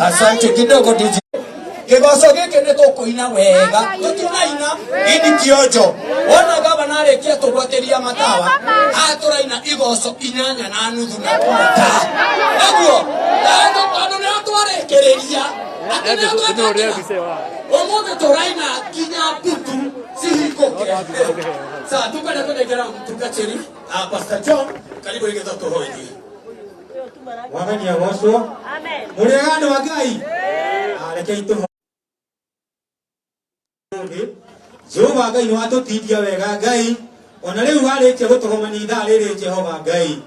Asante kidogo DJ. Kigoso giki ni tukuina wega. Tuturaina ini kionjo. Ona gavana arekia tugwateria matawa. Aturaina igoso inyanya na nuthu na kuta. Naguo, ndo ne atwarekereria. Omuthi turaina kinya putu sihikoke. Sasa tukana tunegera mtukacheri. Pastor John, karibu ingezo tuhoidi. Wagani ya gosho. Amen. Murega wa Ngai. Areke itu. Jehova Ngai no atutidia wega Ngai. Ona riu areke gutuhomani itha riri Jehova Ngai.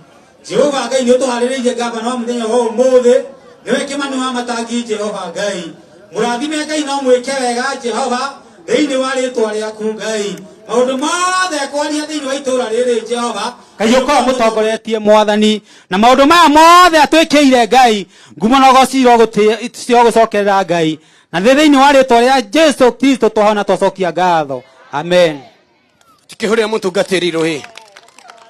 Jehova Ngai ni utuhariririe gavana wa muthenya ho muthe. Niwe kimani wa matangi Jehova Ngai. Murathime Ngai no mwike wega Jehova. Thiini wa ritwa riaku Ngai. Maundu mothe kwaria thiini wa itura riri Jehova. Ngai uko mutongoretie mwathani na maundu maya mothe atwikiire Ngai ngumo no gociro gucio gucokerera Ngai na thiini wa ritwa ria Jesu Kristo twahona twacokia ngatho. Amen. Tikihuria mutungatiri ruhi.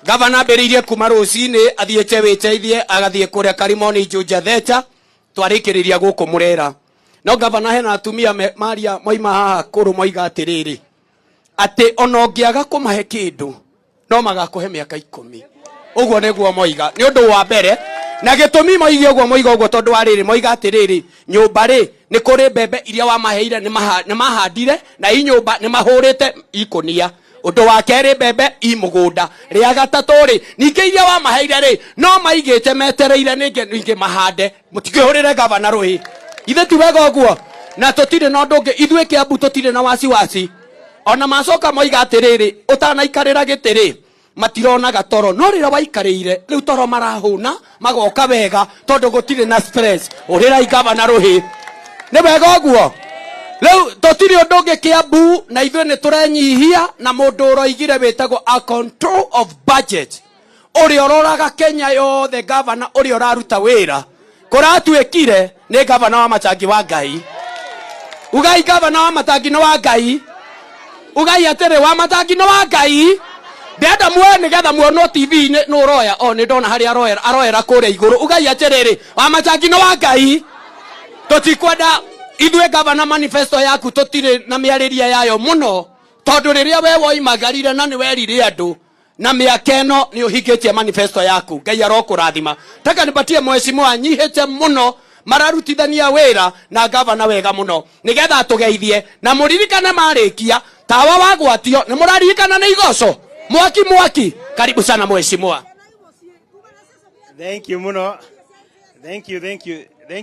Gavana mberirie kuma rucini athiete witeithie agathie kuria Karimoni Juja Theta twarikiriria guku Murera. No gavana hena atumia Maria moima haha kuru moiga atiriri ati ona ngiaga kumahe kindu no magakuhe miaka 10. Uguo niguo moiga ni undu wa mbere na gitumi moige uguo moiga uguo tondu wa riri moiga atiriri nyumba ri ni kuri mbembe iria wa maheire ni mahandire na i nyumba ni mahurite ikunia. Undu wa keri mbembe i mugunda ria gatatu ri ninge iria wa maheire ri no maigite metereire ninge mahande. Mutikihurire gavana ruhi ithe ti wega uguo na tutire no ndungi ithwe Kiambu tutire na wasiwasi. Ona macoka moiga atiriri utanaikarira gitiri matirona gatoro no rira waikarire riu toro marahuna magoka wega tondu gutire na stress urira igavana ruhi ni wega uguo. Riu tutire ndungi Kiambu na ithwe ni turenyihia na mundu uroigire witagwo a control of budget uri ororaga Kenya yothe gavana uri oraruta wira kuratwikire ni gavana wa Machangi wa Ngai. Ugai gavana wa Machangi no wa Ngai. Ugai atere wa Machangi no wa Ngai. Ndenda muone getha muono TV no roya o ni ndona hari aroera kuria iguru. Ugai aterere wa Machangi no wa Ngai. Tutikwenda ithwe gavana manifesto yaku tutire na miariria yayo muno tondu riria we woimagarire na ni werire andu na miaka eno ni uhikitie manifesto yaku. Ngai arokurathima. Taka nipatie mheshimiwa nyihite muno mararutithania wira na gavana wega muno nigetha tugeithie na muririkane marikia tawa wagwatio ni muraririkana ni igoco mwaki karibu sana mheshimiwa. Thank you muno. Thank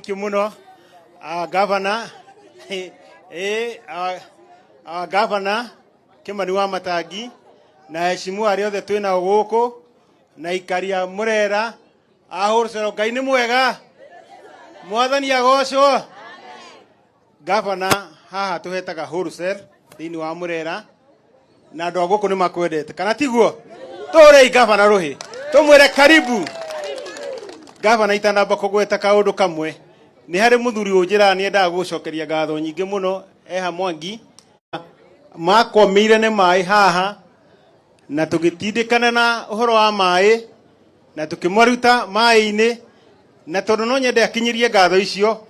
you muno governor governor Kimani wa Matangi na heshimiwa ariothe twina guku na ikaria Murera ahurcero. Ngai ni mwega mwathani agocwo. Gavana haha tuhetaga wholesale thiini wa Murera na andu aguku ni makwendete kana tiguo turi gavana ruhi tumwire karibu. Gavana itanamba kugweta kaundu kamwe ni hari muthuri unjira ni endaga gucokeria ngatho nyingi muno eha Mwangi makomire ni mai haha na tugitindikana na uhoro wa mai na tukimwaruta mai-ini na tondu no nyende akinyirie ngatho icio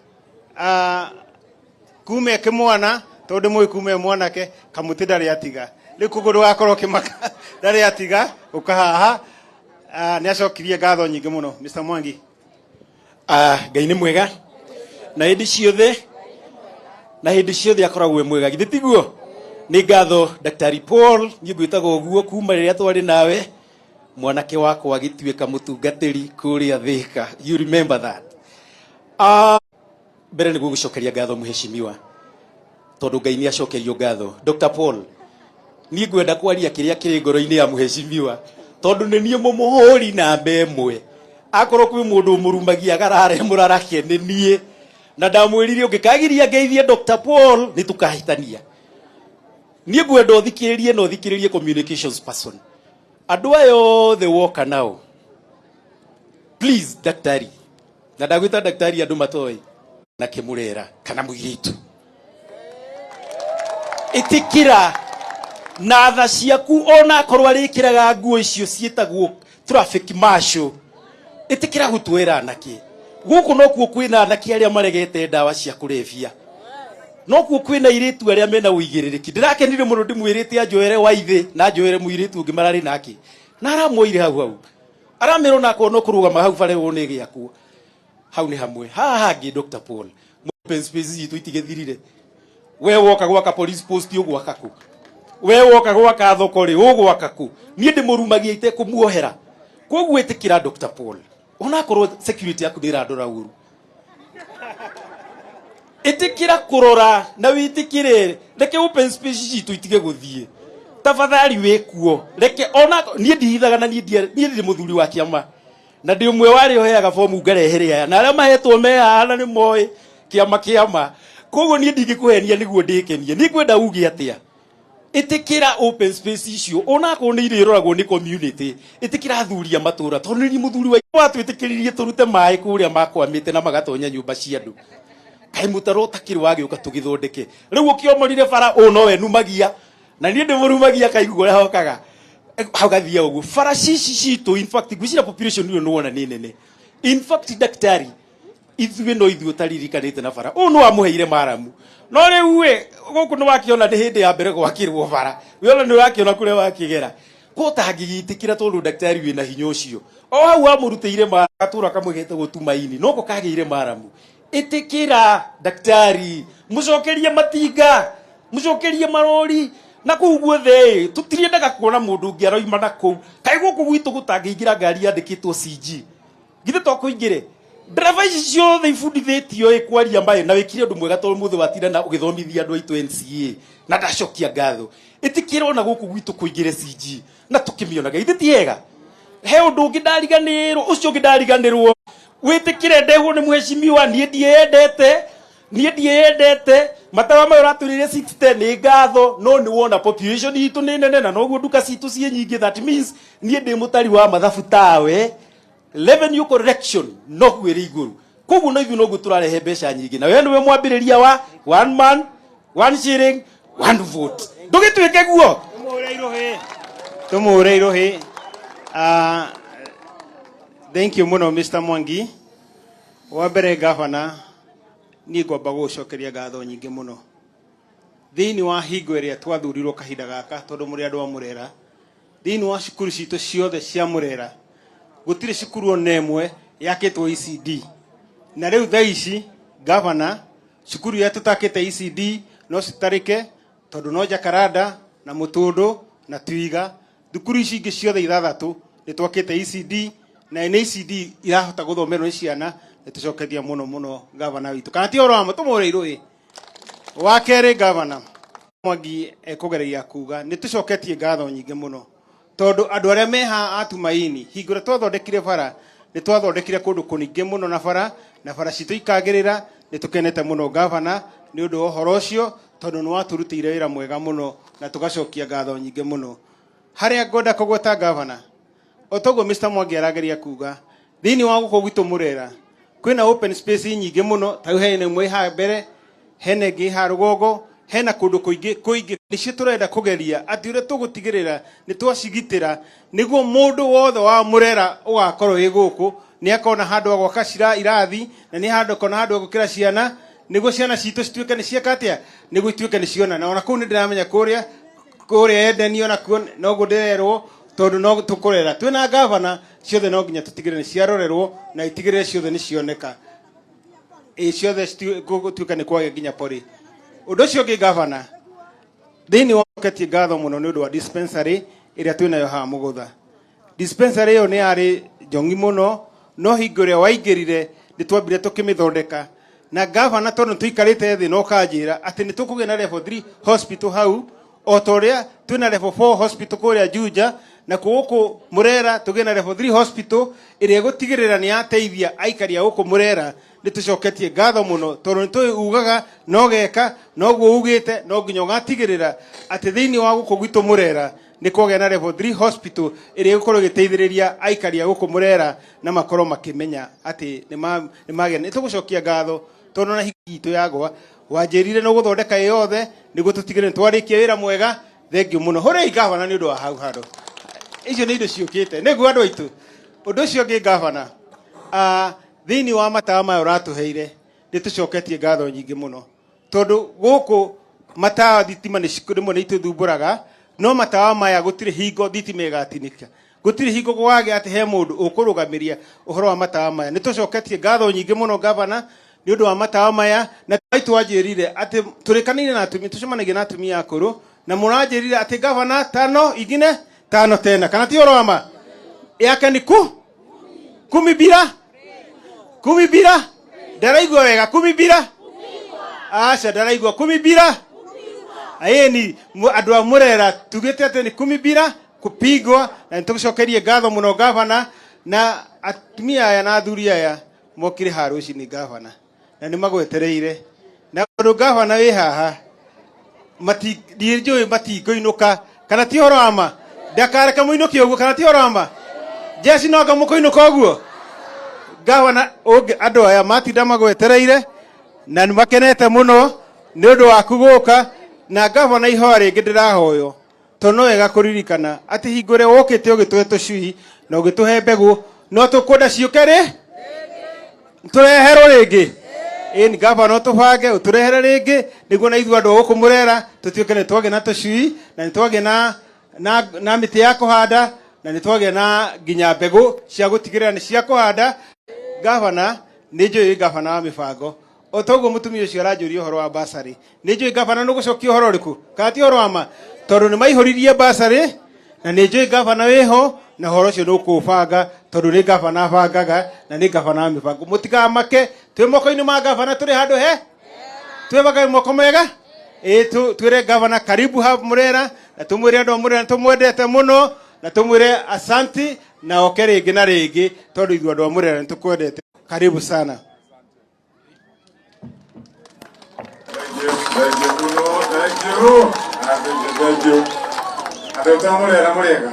kume kimwana tondu mwe kume mwanake kamuti ndari atiga riu kuguru gakorwo kimaka ndari atiga ukahaha ni acokirie ngatho nyingi muno Mr. Mwangi. Ngai ni mwega na hindi ciothe akoragwo we mwega githĩ tiguo. Ni ngatho Dr. Paul ni ngwĩtagwo guo kuma rĩrĩa twari nawe mwanake wakwa agĩtuĩka mũtungatĩri kũrĩa Thika. You remember that? Mbere nĩguo gũcokeria ngatho mheshimiwa tondu Ngai ni acokerio ngatho. Dr. Paul ni ngwenda kwaria kĩrĩa kĩrĩ ngoro-inĩ ya mheshimiwa tondu nĩ niĩ mũmũhũri namba ĩmwe. Akorwo kwĩ mũndũ mũrumagia garare mũrarake nĩ niĩ na ndamwĩrire ũngĩkagiria ngeithie Dr. Paul nĩ tukahitania. Niĩ ngwenda ũthikĩrĩrie na ũthikĩrĩrie communications person. Andũ aya othe woka nao please daktari na ndagwĩta daktari andũ matoĩ na Kimurera kana mũirĩtu itikira na tha ciaku ona korwo arikiraga nguo icio cietagwo traffic marshal itikira gutwira anake guku no kuo kwina anake aria maregete ndawa cia kulevya no kuo kwina iritu aria mena uigiririki ndirakenire muno ndimwirite anjoere waithe na anjoere muiritu ungi marari nake na aramoire hau aramero nako no kurugama hau bare wone giakwo hau ni hamwe hangi Dr. Paul open space itu itigethirire we woka gwaka police post ugwaka ku we woka gwaka thoko ri ugwaka ku nie ndimurumagia ite kumuohera koguo itikira Dr. Paul ona korwo security yaku ndirandora uru itikira kurora na witikire reke open space itu itige guthie tafadhali wekuo reke ona nie ndihithaga na nie ndi muthuri wa kiama na ndi umwe wari oheaga fomu ngarehere aya na aria mahetwo mehana ni moy kiama koguo nie ndingikuhenia niguo ndikenie ni kwenda uge atia itikira open space icio ona ko ni iriroragwo ni community itikira thuria matura tondu ni muthuri wa twitikiririe turute mai kuria makwamite na magatonya nyumba cia andu kai mutaro takiri wagi uka tugithondeke riu ukiomorire bara uno we numagia na ni ndimurumagia kaigugo ria hokaga haugathia ugu bara citu in fact gwicira population ni wona ni nene in fact daktari ithuĩ taririkaniite na bara uno amuheire maramu no riu we guku ni wakiona ni hindi ya mbere gwakirwo bara we ni wakiona kuria wakigera ko tangigitikira tondu daktari wina hinya ucio o hau amurutĩire maratura kamwegete gutumaini no ko kagĩire maramu itikira daktari mucokerie matinga mucokerie marori na kuu guothe tutiriendaga kuona mundu ngi aroima na kuu kai guku gwitu gutangiingira ngari yandikitwo CG githe to kuingire driver icio they fundithitio ikwaria mbae na wikire undu mwega tondu muthe watinda na ugithomithia andu aitu NCA na ndacokia ngatho itikira ona guku gwitu kuingire CG na tukimionaga ithitiega he undu ngi ndariganirwo ucio ngi ndariganirwo witikire ndegwo ni mheshimiwa nie ndiendete matawa mayo raturire 60 ni ngatho no ni wona population itu ni nene na noguo nduka citu cie nyingi that means nie ndi mutari wa mathabu tawe revenue correction no gwire iguru koguo no ithu noguo turarehe mbeca nyingi na we niwe mwambiriria wa one man one shilling one vote ndugitwike guo tumure irohi thank you muno Mr. Mwangi wa mbere gavana ni ngomba gucokeria ngatho nyingi muno thiini wa hingo iria twathurirwo kahinda gaka tondu muri andu a Murera thiini wa cukuru citu ciothe cia Murera gutire cukuru ona imwe yakitwo ECD na riu thaa ici gavana cukuru ya tutakite ECD no citarike tondu no Jacaranda na Mutundu na Twiga thukuru ici ingi ciothe ithathatu ni twakite ECD na ECD irahota guthomerwo ni ciana nitucokeria muno gavana witu kana ti oro amo tumure irui wa kere gavana Mwangi ekugereria kuga nitucoketie ngatho nyingi muno tondu andu aria meha atumaini hingura twathondekire bara nitwathondekire kundu kuningi muno na bara citu ikagirira nitukenete muno gavana ni undu uhoro ucio tondu ni waturutire wira mwega muno na tugacokia ngatho nyingi muno haria ngoda kugweta gavana otogo Mr. Mwangi arageria kuga thiini wa guko gwitu Murera kwina open space nyingi muno tau hene mwe ha mbere hene ngi ha rugogo hena kundu kuingi nicio turenda kugeria ati ure tugutigirira ni twacigitira niguo mundu wothe wa Murera ugakorwo wi guku ni akona handu gwaka cira irathi na ni handu kona handu gukira ciana niguo ciana citu cituike ni ciakatia niguo ituike ni ciona na ona kuu ni ndiramenya kuria Edeni ona kuo noguo ndirerwo tondu no tukurera twina gavana ciothe no nginya tutigire ni ciarorerwo na itigire ciothe ni cioneka ciothe gutuika ni kwage nginya pori undu cio ngi gavana thiini wa ketie ngatho muno ni undu wa dispensary iria twinayo ha Mugutha dispensary yo ni ari jongi muno no hingo ria waingirire ni twambire tukimithondeka na gavana tondu tuikarite thi no kanjira ati ni tukugena level 3 hospital hau otoria twina level 4 hospital kuria Juja na kuko Murera tugena level 3 hospital iria gutigirira ni ateithia aikari guko Murera nitucoketie ngatho muno tondu nituugaga no geka noguo ugite no nginya gatigirira ati thiini wa guko gwitu Murera ni kugena level 3 hospital iria gukorwo giteithiriria aikari guko Murera na makoro makimenya ati ni magena nitugucokia ngatho tondu na hikitu yagwa wanjirire no guthondeka yothe niguo tutigire twarikia wira mwega thengiu muno hore igavana ni undu wa hau haro icio ni indo ciukite niguo andu aitu undu ucio ngi gavana thiini wa matawa maya uratuheire ni tucoketie ngatho nyingi muno tondu guku matawa thitima ni cikurimo ni ituthumburaga no matawa maya gutire hingo thitima igatinika gutire hingo gwage ati he mundu ukurugamiria uhoro wa matawa maya ni tucoketie ngatho nyingi muno gavana ni undu wa matawa maya na twaitu wanjirire ati turikanine na atumia tucemanagie na atumia akuru na muranjirire ati gavana tano igine tano tena kana ti oroma yake ni 10 bila ndaraigua wega 10 bila acha ndaraigua 10 bila ayeni andu a Murera tugite ati ni 10 bila kupigwa na nitucokerie ngatho muno gavana na atumia aya na athuri aya mokire haruci ni gavana na ni magwetereire na andu gavana wi haha ndirijui matingoinuka kana ti oroma ndakareka muinuki uguo kana ti oroma jesi noga mukoinuka uguo gavana andu aya matinda magwetereire na ni makenete muno ni undu waku guka na gavana ihoya ringi ndirahoyo tono wega kuririkana ati hingure wokite ugituhe tucui na ugituhe mbegu no tukunda ciuke ri tureherwo ringi ni gavana tubange uturehere ringi niguo na ithu andu guku Murera tutioke ni twage na tucui na ni twage na miti ya kuhanda na ni twage na ginya mbegu cia gutigirira ni cia kuhanda gavana ni njui gavana wa mibango otoguo mutumia ucio aranjuria uhoro wa basari ni njui gavana nugucokia uhoro riku kati uhoro ama tondu ni maihoririe basari na ni njui gavana wiho na uhoro ucio nukubanga tondu ni gavana bangaga na ni gavana wa mibango mutigamake twi moko-ini ma gavana turi handu he twi bagai moko mega twire gavana karibu hapa Murera na tumwire andu a Murera tumwendete muno na tumwire asanti na oke ringi na ringi tondu ithu andu a Murera nitukwendete karibu sana. Thank you. Andũ a Murera mũrĩega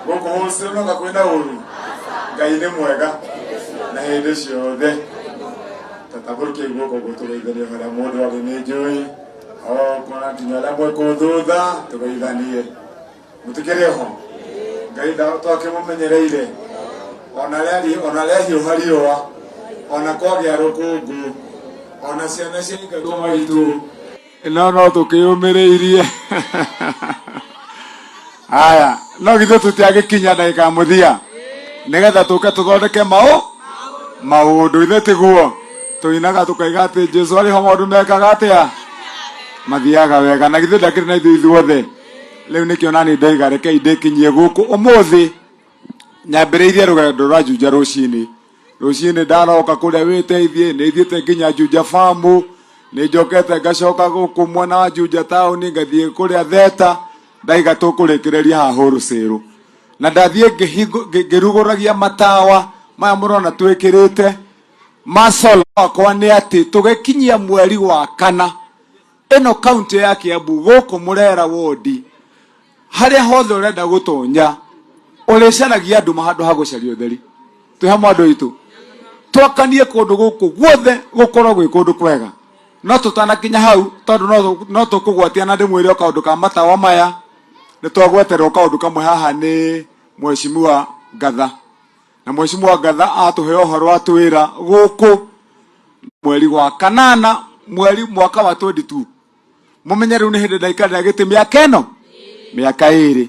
gũkũ hũcũ no gakwĩna ũru Ngai nĩ mwega na hĩndĩ ciothe tatabũrũkie guoko gũtũgeithania harĩa mũndũ arĩ nĩ njũĩ kuona nginya arĩa mwĩ thutha tũgeithanie mũtikĩrĩ ho Ngai twakĩmũmenyereire ona rĩa hiũha riũa ona kwagĩa rũkũngũ ona ciana ciaingatwo maitũ no tũkĩyũmĩrĩirie haya no githe tutiagĩkinya ndagĩka mũthia nigetha tũke tũthondeke maũndũ ithe tiguo tũinaga tũkaiga atĩ Jesũ arĩ ho maũndũ mekaga atĩa mathiaga wega na githe ndakĩrĩ na ithuothe rĩu nĩkĩo nani ndaiga rekei ndĩkinyie gũkũ ũmũthĩ nyambĩrĩirie rũgendo rwa Juja rũcinĩ ndaroka kũrĩa wĩteithie nĩ ithiĩte nginya Juja famu nĩ njokete ngacoka gũkũ mwena wa Juja taũni ngathiĩ kũrĩa Theta ndaiga tũkũrĩkĩrĩria haha Hũrũcĩrũ na ndathiĩ ngĩrugũragia matawa maya mũrona twĩkĩrĩte masola wakwa nĩ atĩ tũgĩkinyia mweri wa kana ĩno kaunti ya Kiambu gũkũ Murera wodi harĩa hothe ũrenda gũtonya ũrĩcaragia andũ handũ ha gũcaria ũtheri twĩ hamwe andũ aitũ twakanie kũndũ gũkũ guothe gũkorwo gwĩ kũndũ kwega no tũtanakinya hau tondũ no tũkũgwatia na ndĩmwĩre kaũndũ ka matawa maya nĩ twagweterwo kaũndũ kamwe haha nĩ Mheshimiwa Gatha na Mheshimiwa Gatha atũhe ũhoro atwĩra gũkũ mweri wa kanana mwaka wa 22 mumenye rĩu nĩ hĩndĩ ndaikarĩra gĩtĩ mĩaka 2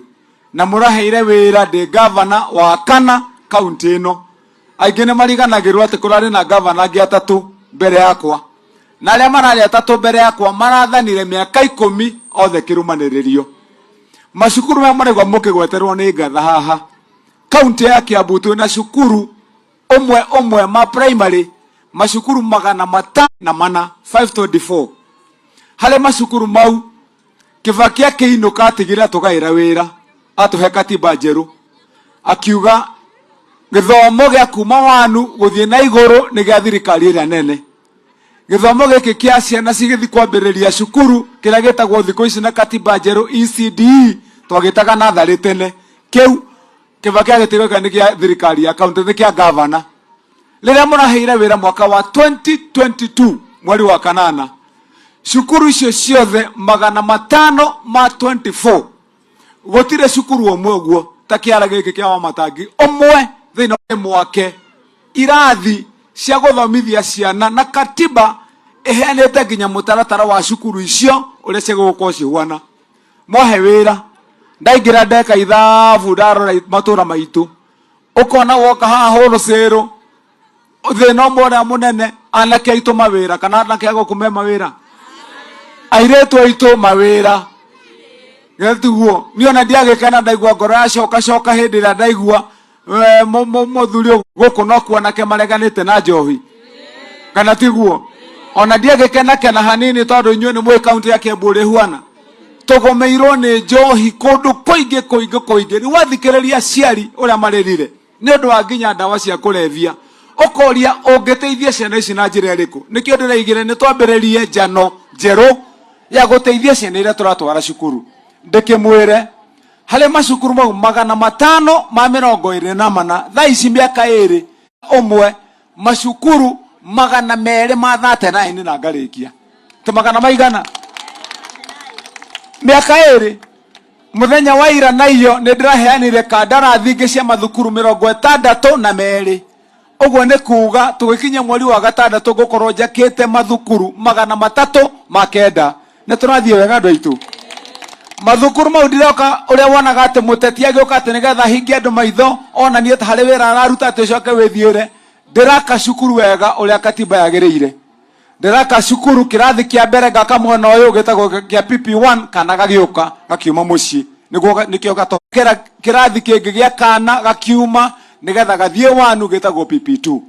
na mũraheire wĩra ndĩ gavana wa kana kaunti ĩno aingĩ nĩ mariganagĩrwo atĩ kũrarĩ na gavana angĩ 3 mbere yakwa na arĩa mararĩ 3 mbere yakwa marathanire mĩaka 10 othe kĩrũmanĩrĩrio macukuru maya marĩgwa mũkĩgweterwo nĩ Gatha haha kaunti ya Kiambu twĩna cukuru ũmwe ma primary macukuru 504 524 harĩ macukuru mau Kibaki akĩinũka atigĩra tũgaĩra wĩra atũhe katiba njerũ akiuga gĩthomo gĩa kuma wanu gũthiĩ na igũrũ nĩ gĩa thirikari ĩrĩa nene gĩthomo gĩkĩ kĩa ciana cigĩthiĩ kwambĩrĩria cukuru kĩrĩa gĩtagwo thikũ ici na katiba njerũ ECDE twagĩtaga natharĩ tene kĩu Kibaki agĩtigĩra nĩ gĩa thirikari ya kaunti nĩ kĩa gavana rĩrĩa mũraheire wĩra mwaka wa 2022 mweri wa kanana cukuru icio ciothe 524 gutire cukuru omwe guo ta kiara giki kia Wamatangi omwe thina mwake irathi cia guthomithia ciana na katiba eheanete nginya mutaratara wa cukuru icio uria cigukwo cihuana mohe wira ndaingira ndeka ithabu ndarora matura maitu ukona woka haha Hurusero thina omwe munene anake aitu mawira kana anake agokume mawira airetu aitu mawira Gatuguo niona ndiagikana ndaigua ngoro yacoka hindi ria ndaigua muthuri guku no kuonake mareganite na njohi kana tiguo ona ndiagikena kana hanini tondu inyuĩ nĩ mwĩ kaunti ya Kiambu ũrĩ huana tugomeirwo nĩ njohi kũndũ kũingĩ ni wathikĩrĩria aciari ũrĩa marĩrire nĩ ũndũ wa nginya ndawa cia kũrebia ũkoria ũngĩteithia ciana ici na njĩra ĩrĩkũ nĩkĩo ndĩraigire nĩ twambĩrĩrie njano njerũ ya gũteithia ciana iria tũratwara cukuru ndĩkĩmwĩre harĩ macukuru mau 524 thaa ici mĩaka ĩrĩ ũmwe macukuru 239 na ngarĩkia ti 100 maigana mĩaka ĩrĩ muthenya wa ira na iyo nĩ ndĩraheanire kandarathi ingĩ cia mathukuru 62 ũguo nĩ kuuga tũgĩkinya mweri wa gatandatũ ngũkorwo njakĩte mathukuru 309 nĩ tũrathiĩ wega andũ aitũ mathukuru mau ndiroka uria wonaga ati muteti agioka ati nigetha hingi andu maitho ona nie harĩ wĩra araruta ati ucoke wĩthiĩre ndiraka cukuru wega uria katiba yagĩrĩire ndiraka cukuru kirathi kia mbere ngaka mwena ũyũ gĩtagwo kia PP1 kana gagĩũka gakiuma mũciĩ nĩkĩo gatokera kirathi kĩngĩ gĩa kana gakiuma nigetha gathiĩ wanu gĩtagwo PP2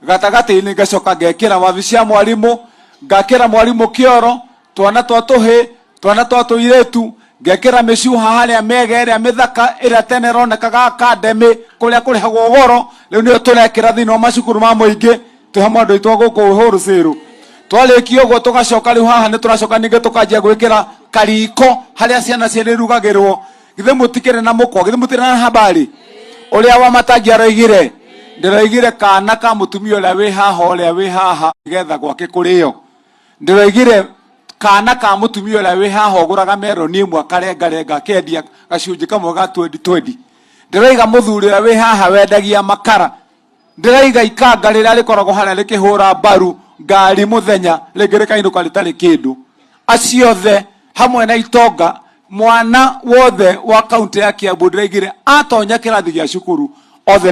gatagatĩ-inĩ ngacoka ngekĩra wabici cia mwarimũ ngakĩra mwarimũ kĩoro twana twa tũhĩ twana twa tũirĩtu ngekĩra mĩcuha harĩa mĩega ĩrĩa mĩthaka ĩrĩa tene ĩronekaga academy kũrĩa kũrĩhagwo goro rĩu nĩyo tũrekĩra thĩinĩ wa macukuru ma mũingĩ twĩ hamwe andũ aitũ gũkũ Hurusero twarĩkia ũguo tũgacoka rĩu haha nĩ tũracoka ningĩ tũkanjia gwĩkĩra kariko harĩa ciana cirĩrugagĩrwo githĩ mũtikĩrĩ na mũkwa githĩ mũtirĩ na habari ũrĩa Wamatangi aroigire ndĩroigire kana ka mũtumia ũrĩa wĩ haha nĩgetha gwake kũrĩo ndĩroigire kana ka mũtumia ũrĩa wĩ haha ũgũraga meroni ĩmwe akarengarenga akendia gacunjĩ kamwe ga 2020 ndĩroiga mũthuri ũrĩa wĩ haha wendagia makara ndĩroiga ikanga rĩrĩa rĩkoragwo harĩa rĩkĩhũra mbaru ngari mũthenya rĩngĩ rĩkainũka rĩtarĩ kĩndũ aciothe hamwe na itonga mwana wothe wa kaunti ya Kiambu ndĩroigire atonya kĩrathi gĩa cukuru othe